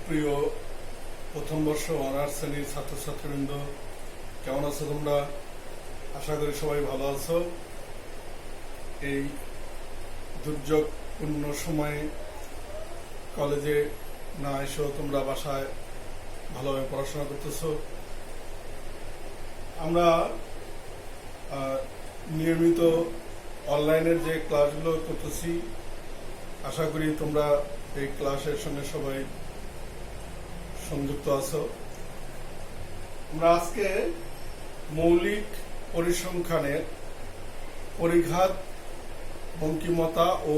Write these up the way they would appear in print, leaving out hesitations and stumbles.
সুপ্রিয় প্রথম বর্ষ অনার্স শ্রেণীর ছাত্রছাত্রীবৃন্দ, কেমন আছো তোমরা? আশা করি সবাই ভালো আছো। এই দুর্যোগপূর্ণ সময়ে কলেজে না এসেও তোমরা বাসায় ভালোভাবে পড়াশোনা করতেছো। আমরা নিয়মিত অনলাইনের যে ক্লাসগুলো করতেছি, আশা করি তোমরা এই ক্লাসের সঙ্গে সবাই সংযুক্ত আছো। আমরা আজকে মৌলিক পরিসংখ্যানের পরিঘাত, বঙ্কিমতা ও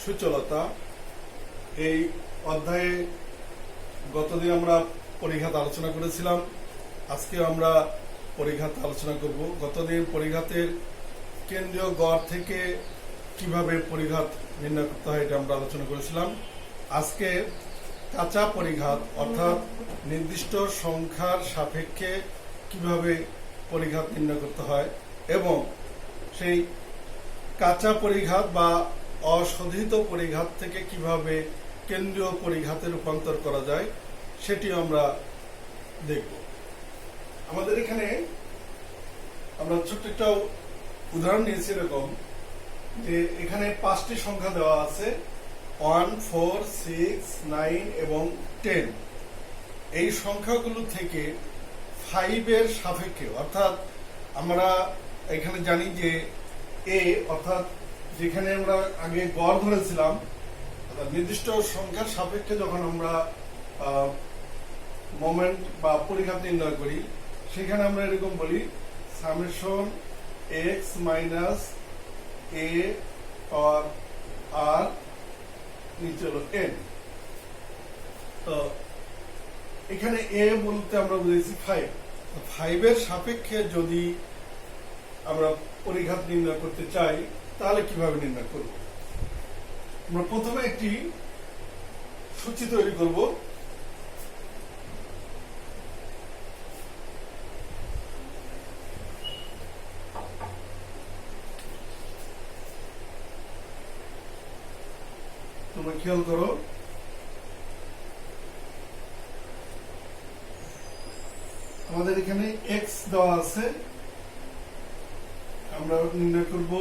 সূচলতা এই অধ্যায়ে গতদিন আমরা পরিঘাত আলোচনা করেছিলাম। আজকে আমরা পরিঘাত আলোচনা করব। গতদিন পরিঘাতের কেন্দ্রীয় গড় থেকে কিভাবে পরিঘাত নির্ণয় করতে হয় এটা আমরা আলোচনা করেছিলাম। আজকে কাঁচা পরিঘাত অর্থাৎ নির্দিষ্ট সংখ্যার সাপেক্ষে কিভাবে পরিঘাত নির্ণয় করতে হয় এবং সেই কাঁচা পরিঘাত বা অশোধিত পরিঘাত থেকে কিভাবে কেন্দ্রীয় পরিঘাতে রূপান্তর করা যায় সেটি আমরা দেখব। আমাদের এখানে আমরা ছোট্ট একটা উদাহরণ নিয়েছি এরকম যে এখানে 5টি সংখ্যা দেওয়া আছে 1, 4, 6, 9 এবং 10। এই সংখ্যাগুলো থেকে 5 এর সাপেক্ষে অর্থাৎ আমরা এখানে জানি যে এ অর্থাৎ যেখানে আমরা আগে গড় ধরেছিলাম নির্দিষ্ট সংখ্যার সাপেক্ষে যখন আমরা মোমেন্ট বা পরিঘাত নির্ণয় করি সেখানে আমরা এরকম বলি summation x minus a power r নিচে হলো n। তো এখানে a বলতে আমরা বুঝেছি 5। 5 এর সাপেক্ষে যদি আমরা পরিঘাত নির্ণয় করতে চাই তাহলে কিভাবে নির্ণয় করব? আমরা প্রথমে একটি সূচি তৈরি করব। তোমরা খেয়াল করো, আমাদের এখানে x দেওয়া আছে। আমরা নির্ণয় করব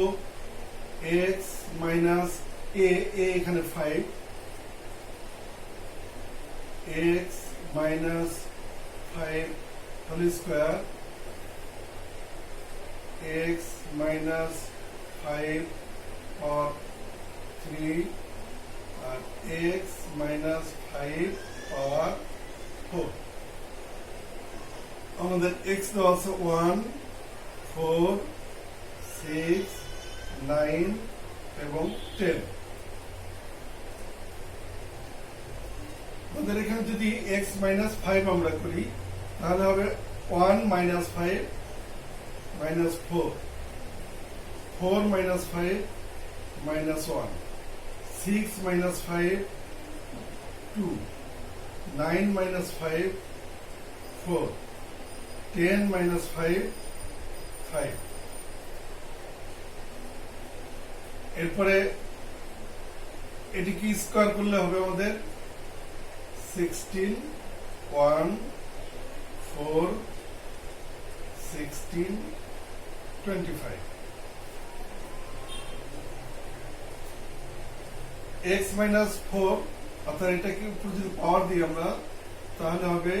x মাইনাস a এখানে 5, x minus 5 whole square, x minus 5 or 3 আর x মাইনাস 5 পাওয়ার 4। আমাদের x দেওয়া আছে 1, 4, 6, 9 এবং 10। আমাদের এখানে যদি x মাইনাস 5 আমরা করি তাহলে হবে 1 minus 5 minus 4, 4 minus 5 minus 1, 6 minus 5 2, 9 minus 5 4, 10 minus 5 5। এরপরে এটিকে স্কয়ার করলে হবে আমাদের 16, 1, 4, 16, 25। x মাইনাস 4 অর্থাৎ এটাকে উপর যদি পাওয়ার দিই আমরা তাহলে হবে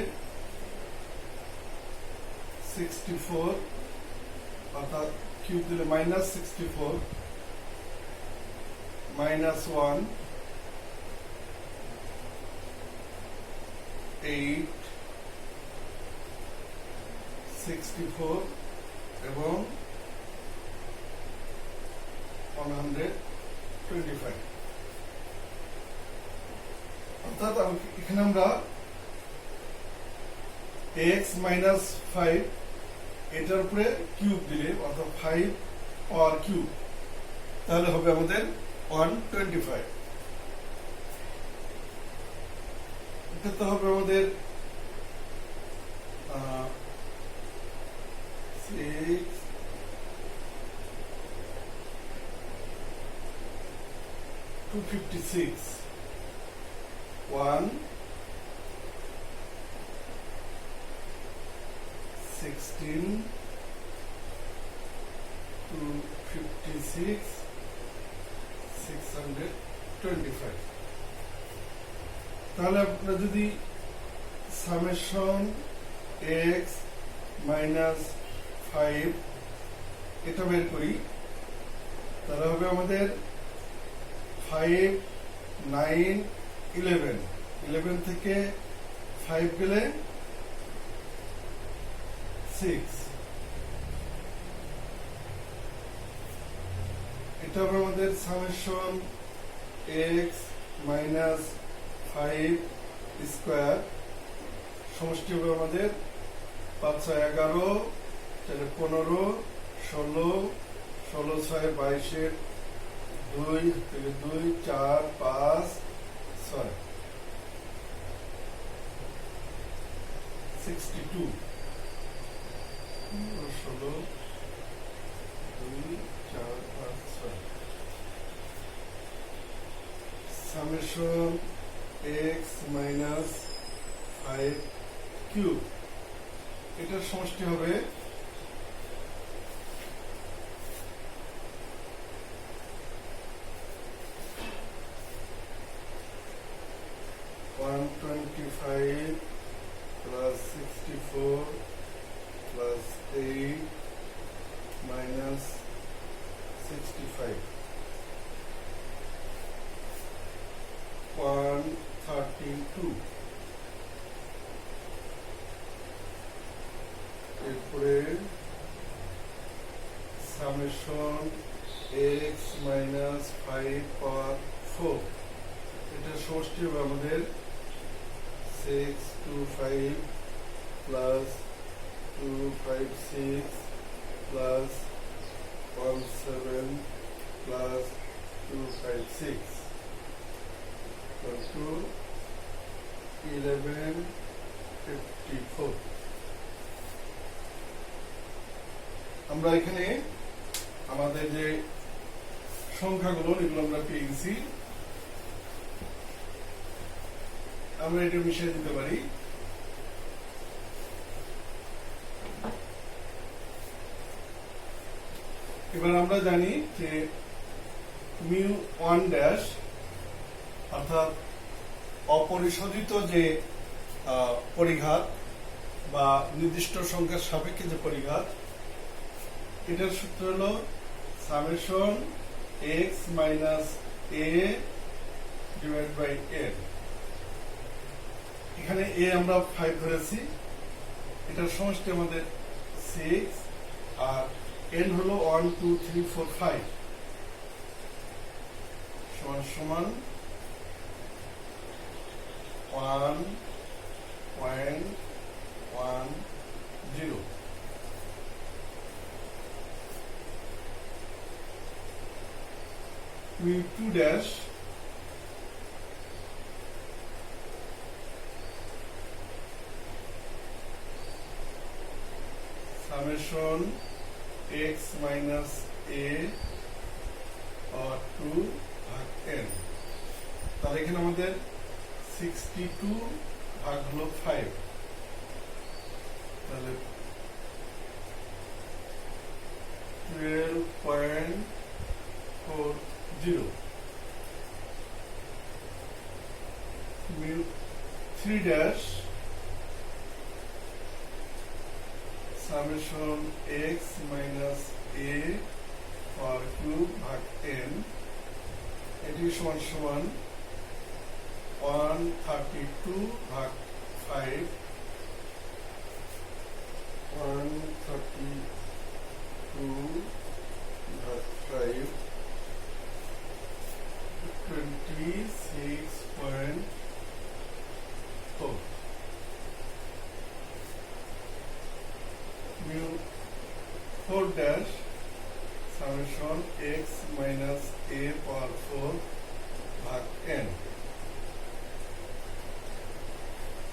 64 অর্থাৎ কিউব দিলে মাইনাস 64 মাইনাস 1 8 64 এবং 125। অর্থাৎ এখানে আমরা x মাইনাস 5 এটার উপরে কিউব দিলে অর্থাৎ 5 পাওয়ার কিউব তাহলে হবে আমাদের 125। এটা তো হবে আমাদের 6 256 1 16 to 56 625। তাহলে আপনারা যদি সামেশন x মাইনাস 5 এটা বের করি, তাহলে হবে আমাদের 5 9 11 11 থেকে 5 গেলে 6, এটা হবে আমাদের সামেশন x মাইনাস 5 স্কয়ার, সমষ্টি হবে আমাদের 5 6 11 তাহলে 15 16 16 6 22 2 তাহলে 2 4 5 6 62 16 2 4 5 6 সামেশন x মাইনাস 5 কিউব, এটার সমষ্টি হবে 125 plus 64 plus 8 minus 65, 132। এরপরে সামেশন x মাইনাস 5 পাওয়ার 4, এটা সমষ্টি হবে আমাদের 625 plus 256 plus 17 plus 256 equal to 1154। আমরা এখানে আমাদের যে সংখ্যাগুলো এগুলো আমরা পেয়ে গেছি, আমরা এটা মিশিয়ে দিতে পারি। এবার আমরা জানি যে মিউ 1 ড্যাশ অর্থাৎ অপরিশোধিত যে পরিঘাত বা নির্দিষ্ট সংখ্যার সাপেক্ষে যে পরিঘাত, এটার সূত্র হলো summation x minus a divide by n। এখানে a আমরা 5 ধরেছি, এটার সমষ্টি আমাদের 6 আর n হলো 1 2 3 4 5 সমান সমান 1.10। mu 2 dash summation x minus a or 2 ভাগ n, তাহলে এখানে আমাদের 62 ভাগ হলো 5, তাহলে 12.40। mu 3 dash summation x minus a or cube ভাগ n, এটি সমান সমান 132 ভাগ 5, 132 ভাগ 5 26.4। mu 4 dash summation x minus a power 4 ভাগ n,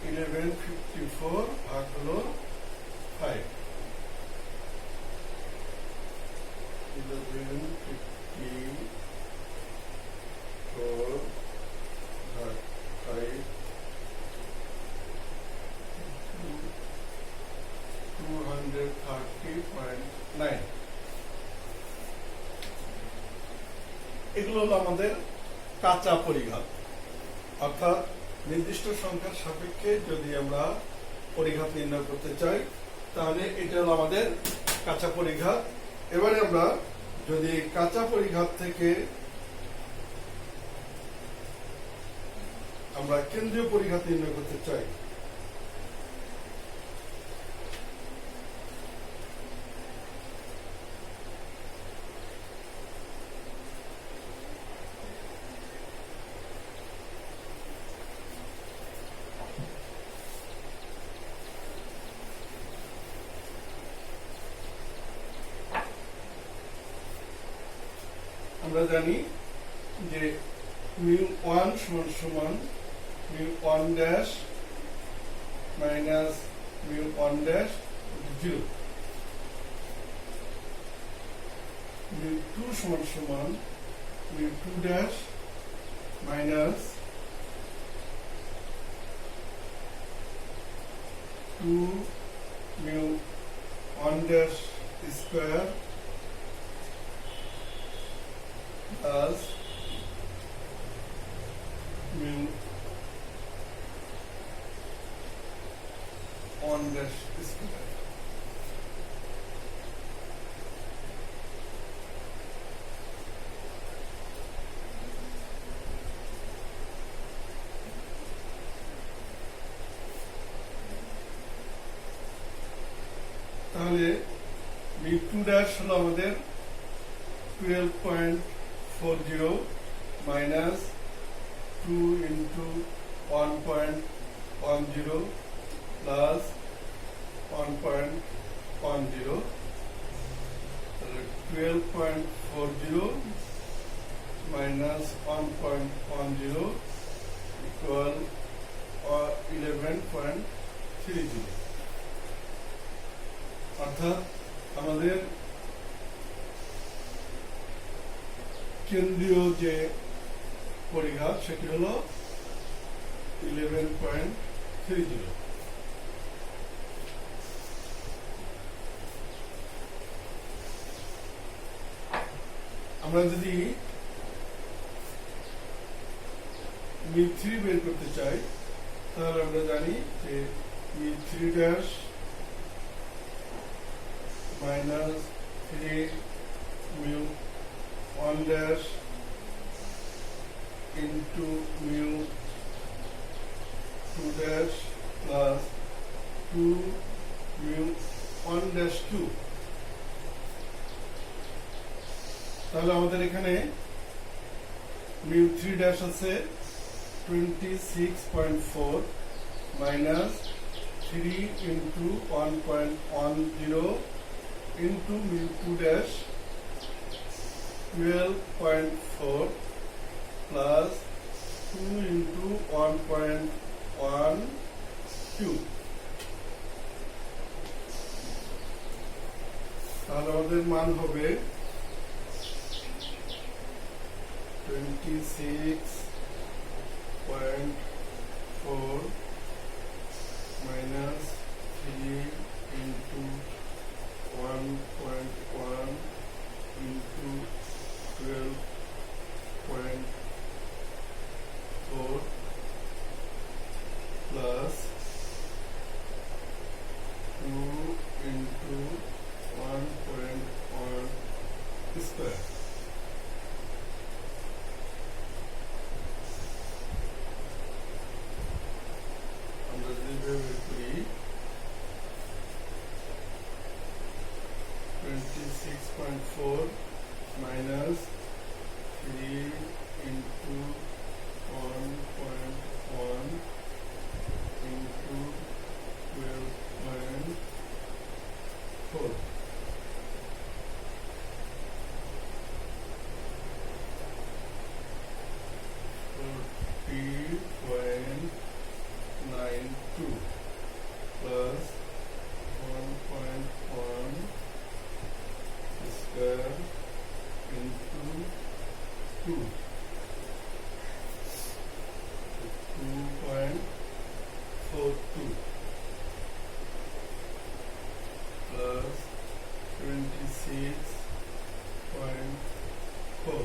1154 ভাগ হলো 5, 1154 ভাগ 5 200 এগুলো হলো আমাদের কাঁচা পরিঘাত, অর্থাৎ নির্দিষ্ট সংখ্যার সাপেক্ষে যদি আমরা পরিঘাত নির্ণয় করতে চাই তাহলে এটা হলো আমাদের কাঁচা পরিঘাত। এবারে আমরা যদি কাঁচা পরিঘাত থেকে আমরা কেন্দ্রীয় পরিঘাত নির্ণয় করতে চাই, আমরা জানি যে μ1 সমান সমান μ1 ড্যাশ মাইনাস μ1 ড্যাশ 0, μ2 সমান সমান μ2 dash minus 2 μ1 dash square plus μ1 dash square। তাহলে μ2 dash হলো আমাদের 12.40 minus 2 into 1.10 plus 1.10, 12.40 minus 1.10 equal 11.30। অর্থাৎ আমাদের কেন্দ্রীয় যে পরিঘাত সেটি হলো 11.30। আমরা যদি μ3 বের করতে চাই তাহলে আমরা জানি যে μ3 dash minus 3 μ1 dash into μ2 dash plus 2 μ1 dash 2। তাহলে আমাদের এখানে μ3 dash আছে 26.4 minus 3 into 1.10 into μ2 dash 12.4 plus 2 into 1.12। তাহলে আমাদের মান হবে 26.4 minus 3 into 1.1 into 12.4 plus 2 into 1.1 square। আমরা যদি বের করি 26.4 minus 3 into 1.1 into 12.4। plus 1.1 square into 2, 2.42 plus 26.4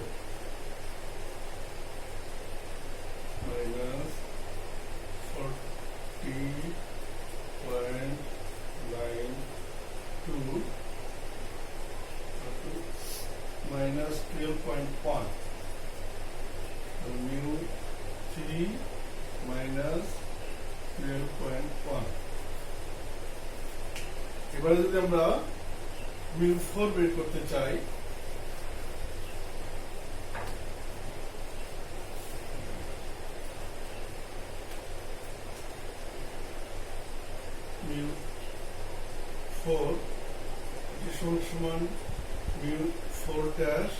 12.1, mu 3 minus 12.1। এবারে যদি আমরা মিউ 4 বের করতে চাই, মিউ 4 সমান mu 4 dash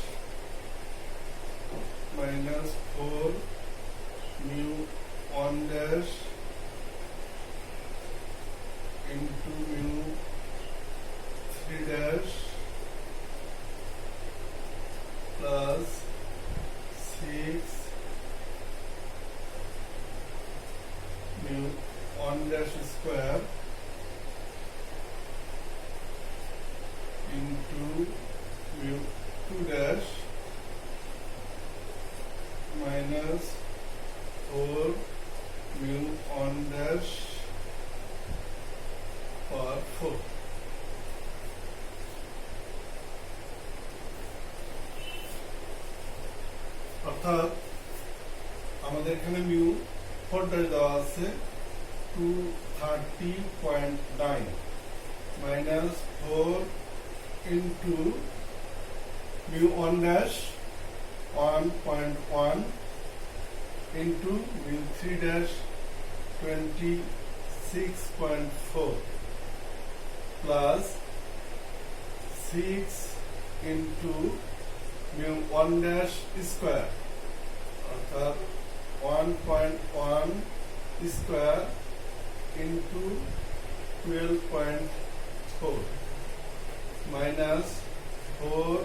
minus 4 mu 1 dash into mu 3 dash plus 6 mu 1 dash square into mu 2 dash minus 4 mu 1 dash power 4। অর্থাৎ আমাদের এখানে মিউ 4 dash দেওয়া আছে 230.9 minus 4 into mu 1 dash 1.1 into mu 3 dash 26.4 plus 6 into mu 1 dash square অর্থাৎ 1.1 square into 12.4 minus 4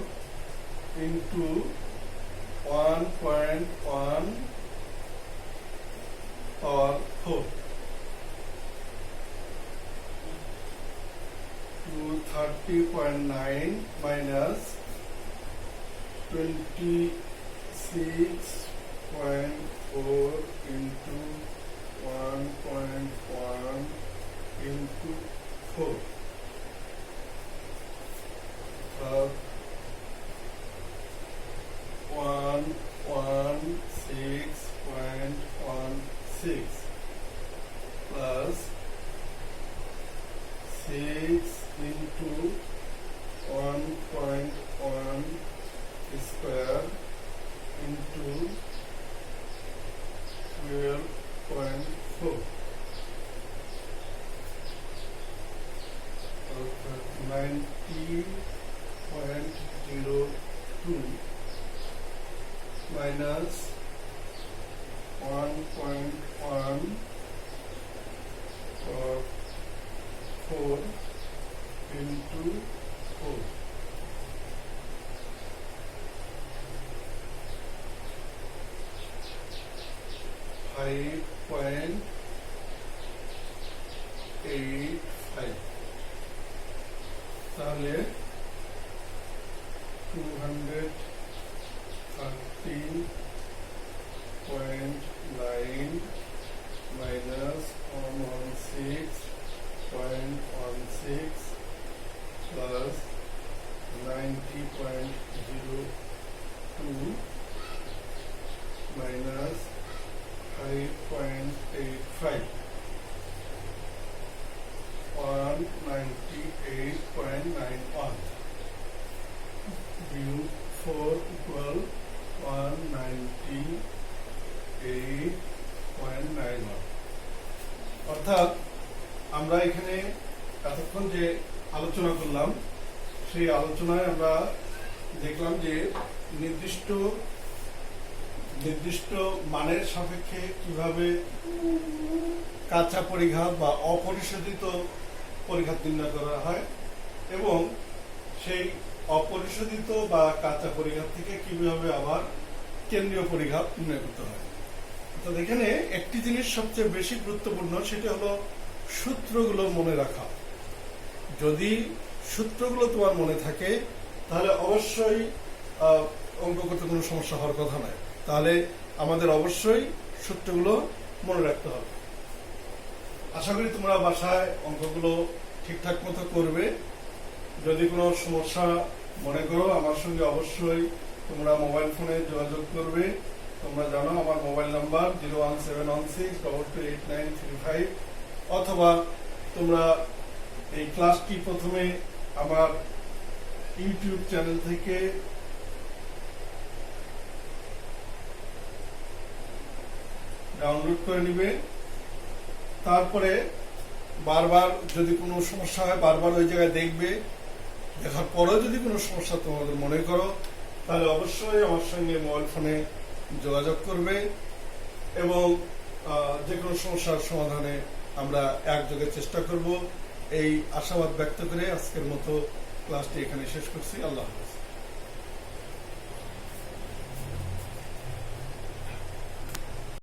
into 1.1 or 4, 230.9 minus 26.4 into 1.1 into 4, 116.16 plus 6 into 1.1 square into 12.4, 90.02 minus 1.1 or 4 into 4, 5.85 তাহলে 213.9 minus 116.16 plus 90.02 minus 5.85, 198.91, mu 4 equal 198.91। অর্থাৎ আমরা এখানে এতক্ষণ যে আলোচনা করলাম সেই আলোচনায় আমরা দেখলাম যে নির্দিষ্ট মানের সাপেক্ষে কিভাবে কাঁচা পরিঘাত বা অপরিশোধিত পরিঘাত নির্ণয় করা হয় এবং সেই অপরিশোধিত বা কাঁচা পরিঘাত থেকে কিভাবে আবার কেন্দ্রীয় পরিঘাত নির্ণয় করতে হয়। তো এখানে একটি জিনিস সবচেয়ে বেশি গুরুত্বপূর্ণ, সেটা হলো সূত্রগুলো মনে রাখা। যদি সূত্রগুলো তোমার মনে থাকে তাহলে অবশ্যই অঙ্ক করতে কোনো সমস্যা হওয়ার কথা নয়। তাহলে আমাদের অবশ্যই সূত্রগুলো মনে রাখতে হবে। আশা করি তোমরা বাসায় অঙ্কগুলো ঠিকঠাক মতো করবে। যদি কোনো সমস্যা মনে করো আমার সঙ্গে অবশ্যই তোমরা মোবাইল ফোনে যোগাযোগ করবে। তোমরা জানো আমার মোবাইল নাম্বার 01716228935, অথবা তোমরা এই ক্লাসটি প্রথমে আমার ইউটিউব চ্যানেল থেকে ডাউনলোড করে নিবে। তারপরে বারবার যদি কোনো সমস্যা হয় বারবার ওই জায়গায় দেখবে। দেখার পরেও যদি কোনো সমস্যা তোমাদের মনে করো তাহলে অবশ্যই আমার সঙ্গে মোবাইল ফোনে যোগাযোগ করবে এবং যে কোনো সমস্যার সমাধানে আমরা একযোগে চেষ্টা করব। এই আশাবাদ ব্যক্ত করে আজকের মতো ক্লাসটি এখানে শেষ করছি। আল্লাহ হাফেজ।